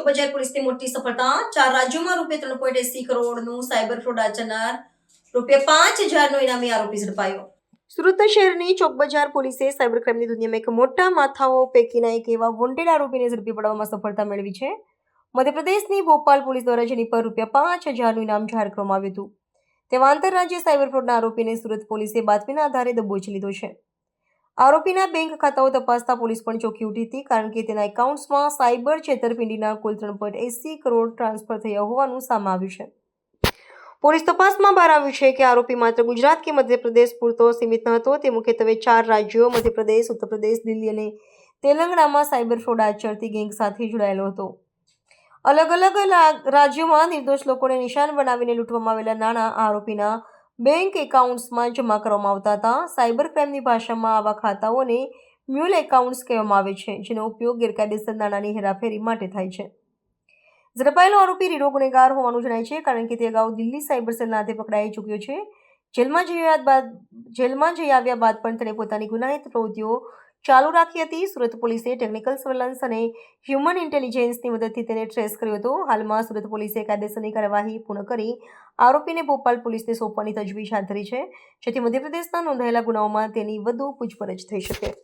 ચોકબજાર પોલીસની મોટી સફળતા 4 રાજ્યોમાં રૂપિયા 3.80 કરોડનું સાયબર ફ્રોડ આચરનાર રૂપિયા 5,000નો ઇનામી આરોપી ઝડપાયો। સુરત શહેરની ચોકબજાર પોલીસે સાયબર ક્રાઇમની દુનિયામાં એક મોટા માથાઓ પૈકીના એક એવા વોન્ટેડ આરોપીને ઝડપી પાડવામાં સફળતા મેળવી છે। મધ્યપ્રદેશની ભોપાલ પોલીસ દ્વારા જેની પર રૂપિયા 5,000નું ઇનામ જાહેર કરવામાં આવ્યું હતું, તેવા આંતરરાજ્ય સાયબર ફ્રોડના આરોપીને સુરત પોલીસે બાતમીના આધારે દબોચી લીધો છે। આરોપીના બેંક ખાતાઓ તપાસતા પોલીસ પણ ચોંકી ઉઠી હતી, કારણ કે તેના એકાઉન્ટ્સમાં સાયબર છેતરપિંડીના કુલ 3.80 કરોડ ટ્રાન્સફર થયા હોવાનું સામે આવ્યું છે। પોલીસ તપાસમાં બહાર આવ્યું છે કે આરોપી માત્ર ગુજરાત કે મધ્યપ્રદેશ પૂરતો સીમિત ન હતો, તે મુખ્યત્વે 4 રાજ્યો મધ્યપ્રદેશ, ઉત્તર પ્રદેશ, દિલ્હી અને તેલંગાણામાં સાયબર ફ્રોડ આચરતી ગેંગ સાથે જોડાયેલો હતો। અલગ અલગ રાજ્યોમાં નિર્દોષ લોકોને નિશાન બનાવીને લૂંટવામાં આવેલા નાણાં આરોપીના બેંક એકાઉન્ટ્સમાં જમા કરવામાં આવતા હતા। સાયબર ક્રાઇમની ભાષામાં આવા ખાતાઓને મ્યુલ એકાઉન્ટ્સ કહેવામાં આવે છે, જેનો ઉપયોગ ગેરકાયદેસર નાણાંની હેરાફેરી માટે થાય છે। ઝડપાયેલો આરોપી રીઢો ગુનેગાર હોવાનું જણાય છે, કારણ કે તે અગાઉ દિલ્હી સાયબર સેલના હાથે પકડાઈ ચૂક્યો છે। જેલમાં જઈ આવ્યા બાદ પણ તેણે પોતાની ગુનાહિત પ્રવૃત્તિઓ ચાલુ રાખી હતી। સુરત પોલીસે ટેકનિકલ સર્વેલન્સ અને હ્યુમન ઇન્ટેલિજન્સની મદદથી તેને ટ્રેસ કર્યો હતો। હાલમાં સુરત પોલીસે કાયદેસરની કાર્યવાહી પૂર્ણ કરી આરોપીને ભોપાલ પોલીસને સોંપવાની તજવીજ હાથ ધરી છે, જેથી મધ્યપ્રદેશના નોંધાયેલા ગુનાઓમાં તેની વધુ પૂછપરછ થઈ શકે।